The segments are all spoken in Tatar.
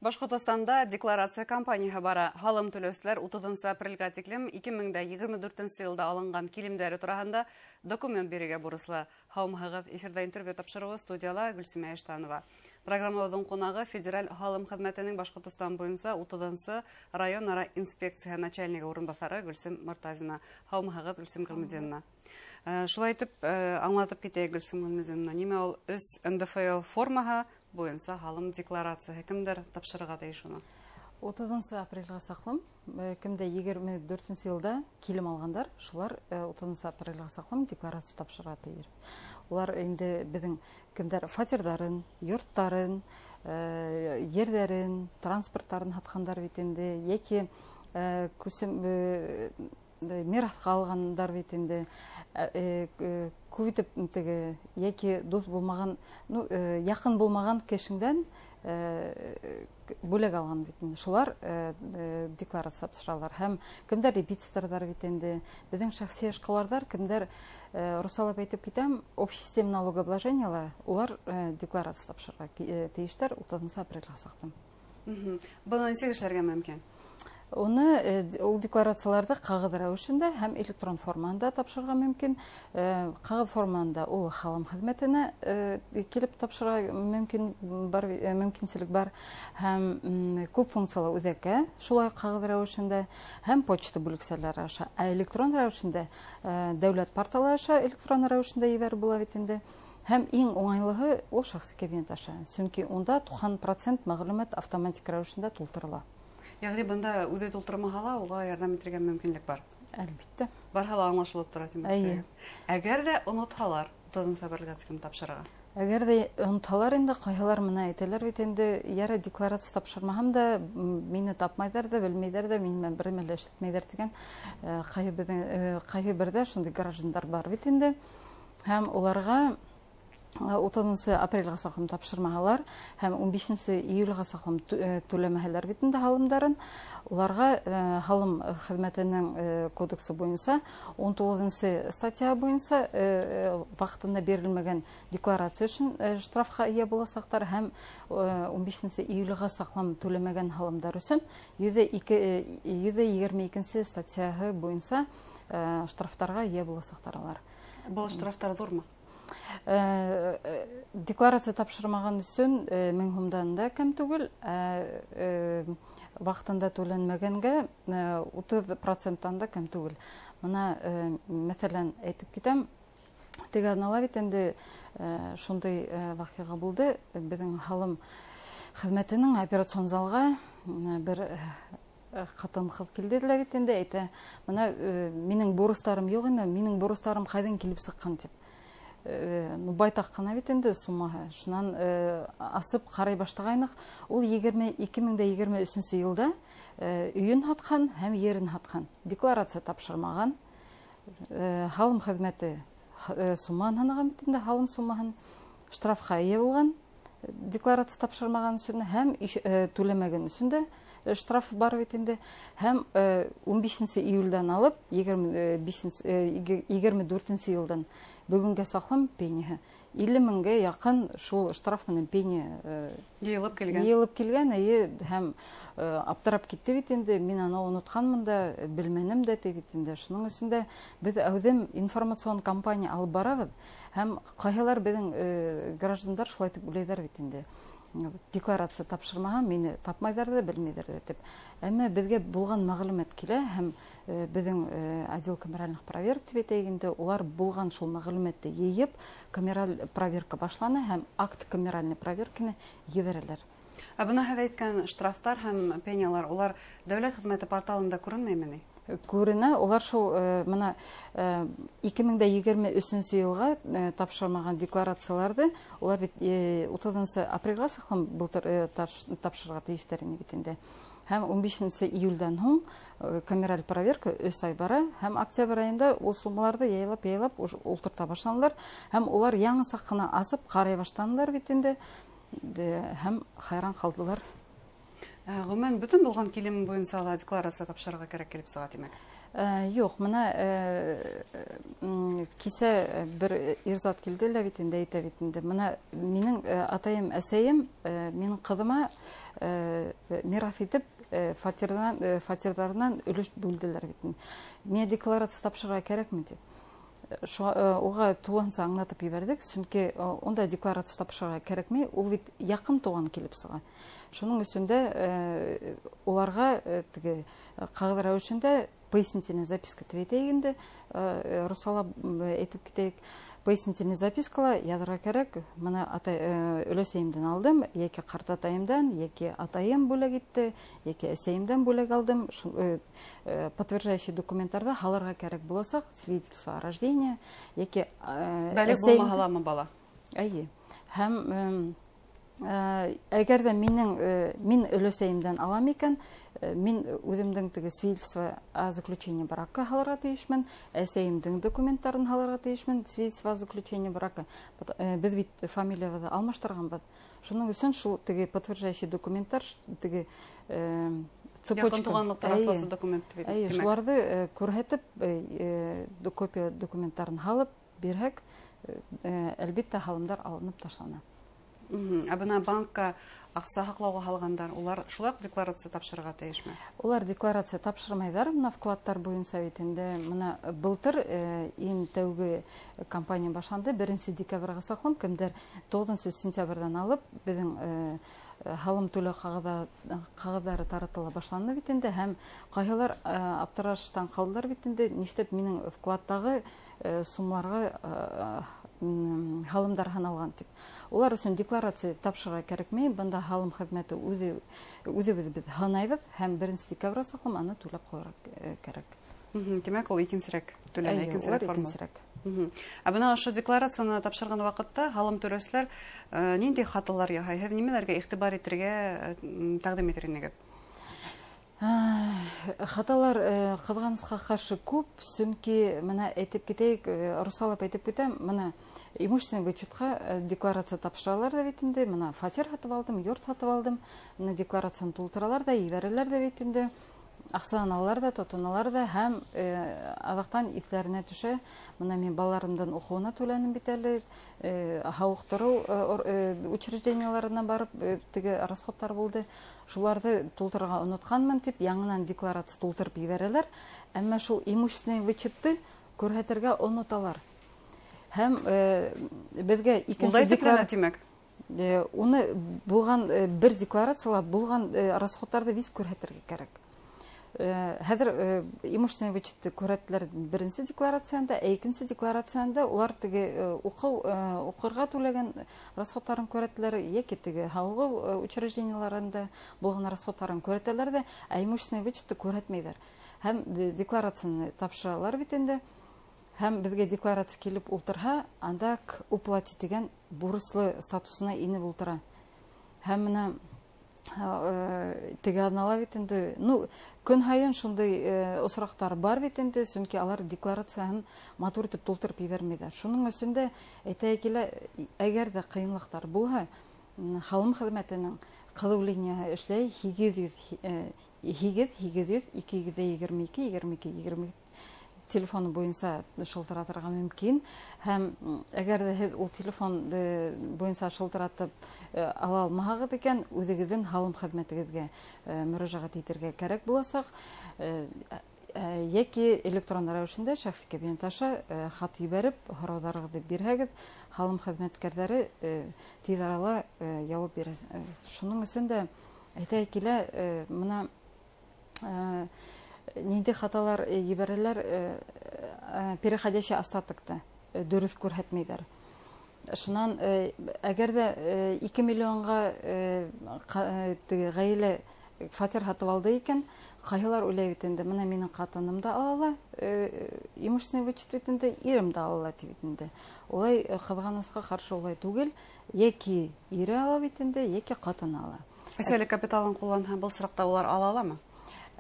Башкортостанда декларация кампаниясы бара. Халым төлөсләр 30 апрельгә тиклем 2024 елда алынган килемдәре турында документ бирергә бурыслы. Хавымыгыз эфирдә интервью тапшыруы студияла Гөлсемә Эштанова. Программабызның кунагы федераль халым хезмәтенең Башкортостан буенча 30 районара инспекция начальнигы урынбасары Гөлсем Мортазина. Хавымыгыз Гөлсем Гөлмединова. Шулай итеп, аңлатып китәйек Гөлсем Гөлмединова. Нимә ул үз НДФЛ формаһы буенча халым декларация кемдер тапшырырга тиеш уны? 30 апрельгә саклым, кемдә 24 елда килем алгандар, шулар 30 апрельгә саклым декларация тапшырырга тиеш. Улар инде безнең кемдер фатирларын, йорттарын, ерләрен, транспортларын хаткандар бит инде, яки күсем мираска алгандар бит инде, күвитеп теге яки дус булмаган, якын булмаган кешеңдән бүләк алган бит инде. Шулар декларация тапшыралар. Һәм кемдер репетиторлар бит инде, безнең шәхси эшкуарлар, кемдер русалап әйтеп китәм, общесистем налогообложениялар, улар декларация тапшырырга тиештер 30 апрельгә сактым. Буны ничек эшләргә мөмкин? Уны ул декларацияларда кагыд рәвешендә һәм электрон формада тапшырырга мөмкин. Кагыд форманда ул халым хезмәтенә килеп тапшырырга мөмкинчелек бар һәм күп функциялы үзәккә шулай кагыд рәвешендә һәм почта бүлекчәләре аша, электрон рәвешендә дәүләт порталы аша электрон рәвешендә ибәр була бит инде. Һәм иң уңайлыгы ул шәхси кабинет аша. Чөнки унда 90% мәгълүмат автоматик рәвешендә тултырыла. Ягъни бunda үзе тултырмагала, уга ярдәм итәргә мөмкинлек бар. Әлбәттә. Бархала аңлашылып тора димәк. Әгәр дә оныталар, 30 апрельгә тиклем тапшырырга. Әгәр дә оныталар инде кайһылар менә әйтәләр бит инде, яра декларация тапшырмаһам да, мине тапмайдар да, белмәйдәр да, мине бер мәллә эшләтмәйдәр дигән кайһыбердә шундый гражданнар бар бит инде. Һәм уларга 30 апрельгә саклым тапшырмаһалар һәм 15 июльгә саклым түләмәһәләр бит инде халымдарын, уларга халым хезмәтенең кодексы буенча 19 статья буенча вакытында бирелмәгән декларация өчен штрафка ия буласактар һәм 15 июльгә саклым түләмәгән халымдар өчен 122 статьяһы буенча штрафтарга ия буласактар алар. Бу штрафтар зурмы? Декларация тапшырмаган өчен 1000 сумдан да кем түгел, вакытында түләнмәгәнгә 30%-тан да кем түгел. Моны мәсәлән әйтеп китәм, теге аналар бит инде шундый вакыйга булды. Безнең халым хезмәтенең операцион залга бер хатын-кыз килде бит инде, әйтә, моны минең бурыстарым юк инде, минең бурыстарым кайдан килеп сыккан дип. Байтак кына бит инде суммаһы. Шуннан асып карай баштагайнык, ул 2023 елда өйен хаткан һәм ерен хаткан. Декларация тапшырмаган. Халым хезмәте сумманы һанаган бит инде, халым суммаһын штрафка ия булган. Декларация тапшырмаган өчен һәм түләмәгән өчен дә штраф бар бит инде. Һәм 15 июльдән алып 24 елдан бүгенге саклым пенияһы 50 меңгә якын шул штраф менән пения йылып килгән, һәм аптырап китте бит инде. Мин аны унытканмын да, белмәнем дә бит инде. Шуның өчен дә без әүдем информацион кампания алып барабыз һәм кайһылар безнең гражданнар шулай дип уйлыйлар бит инде. Декларация тапшырмаһам, мине тапмайдар да, белмәйдәр дип. Әмма безгә булган мәгълүмат килә һәм безнең отдел камеральных проверок дип әйтгәндә, улар булган шул мәгълүматты йыеп, камераль проверка башлана һәм акт камеральный проверканы ебәрәләр. Бuna һәм әйткән штрафтар һәм пениялар, улар дәүләт хезмәте порталында күренмәйме? Күренә, улар шул моны 2023 елга тапшырмаган декларацияларды, улар бит 30 апрельгә саклым былтыр тапшырырга тиештер бит инде. Һәм 15 июльдән һуң камераль проверка 3 ай бара һәм октябрь аенда ул суммаларды яйлап ултырта башланылар һәм улар яңа сак кына асып карый баштандылар бит инде һәм хайран калдылар. Гомумән бүтән булган килем буенча декларация тапшырырга кирәк килеп сыга димәк. Юк, менә кисә бер ирзат килде лә бит инде, әйтә бит инде. Менә минең атайым, әсәем минең кызыма мирас итеп фатирларыннан өлеш бүлделәр бит. Миңа декларация тапшырырга кирәкме дип. Уга туганса аңлатып ебәрдек, чөнки онда декларация тапшырырга кирәкми, ул бит якын туган килеп сыга. Шуның өчендә уларга теге кагыйдә рәвешендә пояснительная записка дип әйтәйек инде, русалап әйтеп китәйек. Пояснительная запискала язырга кирәк. Менә өләсәемдән алдым, яки картатаемдан, яки атаем бүләк итте, яки әсәемдән бүләк алдым. Подтверждающий документларда халарга кирәк буласак, свидетельство о рождении, яки бәлег булмаһаламы бала. Әйе. Һәм әгәр дә мин өләсәемдән алам икән, мин үземнең теге свидетельство о заключении брака халарга тиешмен, әсәемнең документларын халарга тиешмен, свидетельство о заключении брака. Без бит фамилиябызны алмаштырганбыз. Шуның өчен шул теге подтверждающий документлар, теге цепочка. Якын туганлыкта раслашу документы бит. Әйе, шуларны күрһәтеп, копия документларын алып бирһәк, әлбәттә халымдар алынып ташлана. Бына банкка акча хаклауга алгандар, улар шулай декларация тапшырырга тиешме? Улар декларация тапшырмайдар, мына вкладтар буенча бит инде. Мына былтыр иң тәүге компания башланды, 1 декабрьгә саклап, кемдер 9 сентябрьдән алып безнең халым түләү кагыйдәләре таратыла башланды бит инде, һәм кайһылар аптыраштан калдылар бит инде, нишләп минең вкладтагы суммаларга халымдар һаналган дип. Улар өчен декларация тапшырырга кирәкми, бында халым хезмәте үзебез һанайбыз һәм 1 декабрьгә саклап аны түләп куярга кирәк. Демәк, ул икенчерәк түләнә, икенчерәк форма. Бына ошо декларацияны тапшырган вакытта халым түләүчеләр нинди хаталар яһай, һез нимәләргә игътибар итәргә тәкъдим итәргә? Хаталар кызганычка каршы күп, чөнки менә әйтеп китәйек, русалап әйтеп китәм, менә имущественный вычетка декларация тапшыралар да бит инде, менә фатир һатып алдым, йорт һатып алдым, менә декларацияны тултыралар да, ибәрәләр да бит инде. Акчаны алалар да, тотыналар да, һәм адактан ифләренә төшә. Менә мин балаларымдан укуына түләнем бит әле, һауыктыру учреждениеларына барып, теге расходтар булды. Шуларды тултырырга онытканмын дип, яңадан декларация тултырып ибәрәләр. Әмма шул имущественный вычетты күрһәтергә оныталар. Һәм безгә икенче декларация, уны булган бер декларациялар булган расходтарды виз күрһәтергә кирәк. Хәзер имущественный вычетты күрһәтәләр 1 декларациянда, икенче декларациянда улар теге укырга түләгән расходтарын күрһәтәләр, яки теге һаугы учреждениеларында булган расходтарын күрһәтәләр дә, имущественный вычетты күрһәтмәйләр. Һәм декларацияны тапшыралар бит инде. Һәм безгә декларация килеп ултырһа, анда уплатить дигән бурыслы статусына инеп ултыра. Һәм менә теге аднала бит инде, көн һайын шундый осрактар бар бит инде, чөнки алар декларацияны матур итеп тултырып ибәрмәйдәр. Шуның өчен дә әйтәйек, әгәр дә кыенлыктар булһа, халым хезмәтенең кылу линияһы эшләй 800-222-22 телефоны буенча шылтыратырга мөмкин. Һәм әгәр дә һез ул телефон буенча шылтыратып ала алмагыз икән, үзегезнең халым хезмәтегезгә мөрәҗәгать итәргә кирәк буласак, яки электрон рәвешендә шәхси кабинет аша хат ибәреп, һорауларыгызны бирһәгез, халым хезмәткәрләре тиз арада җавап бирә. Шуның өчен дә әйтәйек килә, менә нинди хаталар ибәрәләр, переходящий остатокта дөрес күрһәтмәйдәр. Шуннан әгәр дә 2 миллионга гаилә фатир һатып алды икән, кайһылар уйлай бит инде, менә минең катыным да ала, имущественный вычет бит инде, ирем дә ала бит инде. Улай кызганычка каршы улай түгел, яки ире ала бит инде, яки катыны ала. Әсәлек капиталын кулланһа, бу соракта улар ала аламы?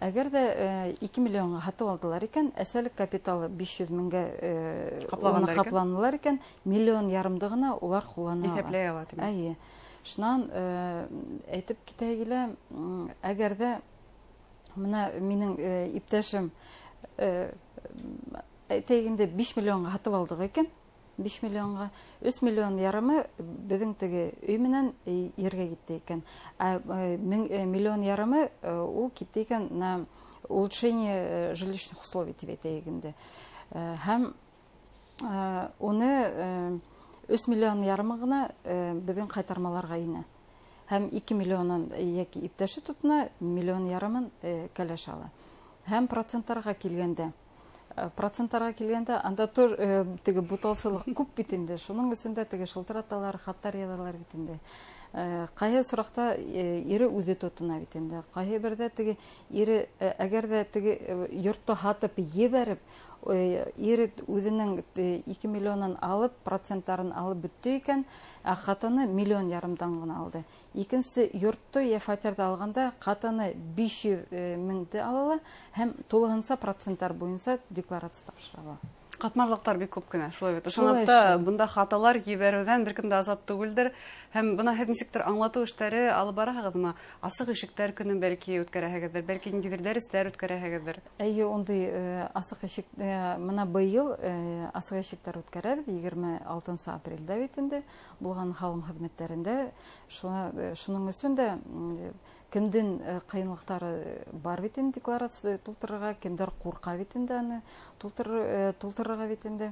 Әгәр дә 2 миллионга һатып алдылар икән, әсәлек капиталы 500 меңгә капланылар икән, 1,5 миллион гына улар куллана ала. Исәпләй ала, тиме? Әйе. Шуннан әйтеп китәгелә, әгәр дә менә минең иптәшем әйтегенде 5 миллионга һатып алдык икән. 5 миллионга 3 миллион ярымы безнең теге өй менән ергә китте икән. 1 миллион ярымы ул китте икән на улучшение жилищных условий дип әйтегенде. Һәм уны 3 миллион ярымы гына безнең кайтармаларга инә. Һәм 2 миллионнан яки иптәше тотына, миллион ярымын кәләш ала. Һәм процентларга килгәндә, анда тур теге буталсылык күп бит инде. Шуның өчен теге шылтыраталар, хаттар язалар бит инде. Кайы суракта ире үзе тотына бит инде. Кайы бердә теге ире әгәр дә теге йортта хатып ебәреп, ире үзенең 2 миллионнан алып, процентларын алып бетте икән, хатыны миллион ярымдан гына алды. Икенчесе йортты я фатирда алганда хатыны 500 меңде алала һәм тулыгынса процентлар буенча декларация тапшырыла. Катмарлыктар бик күп кенә, шулай бит. Шунда бунда хаталар җибәрүдән беркем дә азат түгелдер. Һәм буны ничектер аңлату эшләре алып барасызмы? Асык ишектәр көнен бәлки үткәрәһегездер, бәлки ниндидер дәресләр үткәрәһегездер. Әйе, ондай асык ишек менә быел асык ишектәр үткәрәбез 26 апрельдә бит инде булган халым хезмәтләрендә. Шуның өчен дә кемдин кыйынлыктары бар бит инде декларация тултырырга, кемдер курка бит инде аны тултырырга бит инде.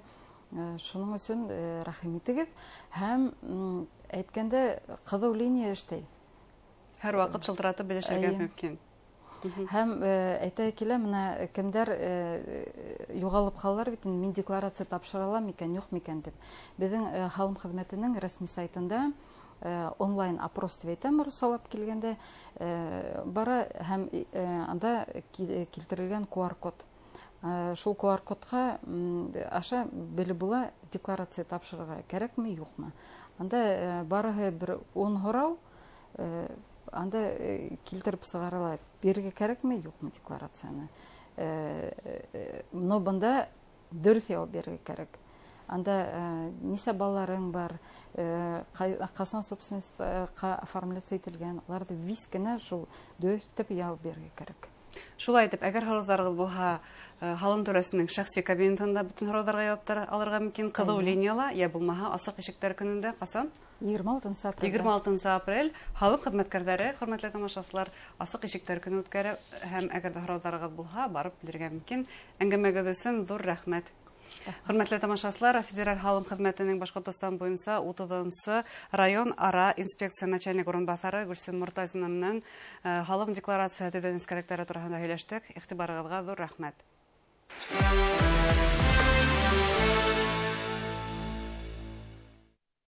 Шуның өчен рәхим итегез. Һәм әйткәндә кызыл линия эшләй. Һәр вакыт шылтыратып белешергә мөмкин. Һәм әйтә килә, менә кемдер югалып калалар бит, мин декларация тапшыралам икән, юк микән дип. Безнең халым хезмәтенең рәсми сайтында онлайн опрос дип әйтәм, русалап килгәндә бара һәм анда килтерелгән QR-код. Шул QR-кодка аша белеп була декларация тапшырырга кирәкме, юкмы. Анда барыгы бер 10 һорау, анда килтереп сыгарыла, бирергә кирәкме, юкмы декларацияны. Но бында дөрес җавап бирергә кирәк. Анда нисә балаларың бар, касан собственностька оформляться ителгән, аларда виз кенә шул дөрес итеп җавап бирергә кирәк. Шулай итеп, әгәр һорауларыгыз булһа, халым түрәсенең шәхси кабинетында бөтен һорауларга җаваптар алырга мөмкин. Кызыл линияла, я булмаһа асык ишектәр көнендә касан? 26 апрель. 26 апрель халык хезмәткәрләре, хөрмәтле тамашачылар, асык ишектәр көне үткәрә һәм әгәр дә һорауларыгыз булһа, барып белергә мөмкин. Әңгәмәгез өчен зур рәхмәт. Хөрмәтле тамашачылар, федераль халым хезмәтенең Башкортстан буенча 30-нчы район ара инспекция начальник урынбасары Гөлсем Муртазина менән халым декларация төзелеш кирәкләре турында һөйләштек. Игътибарыгызга зур рәхмәт.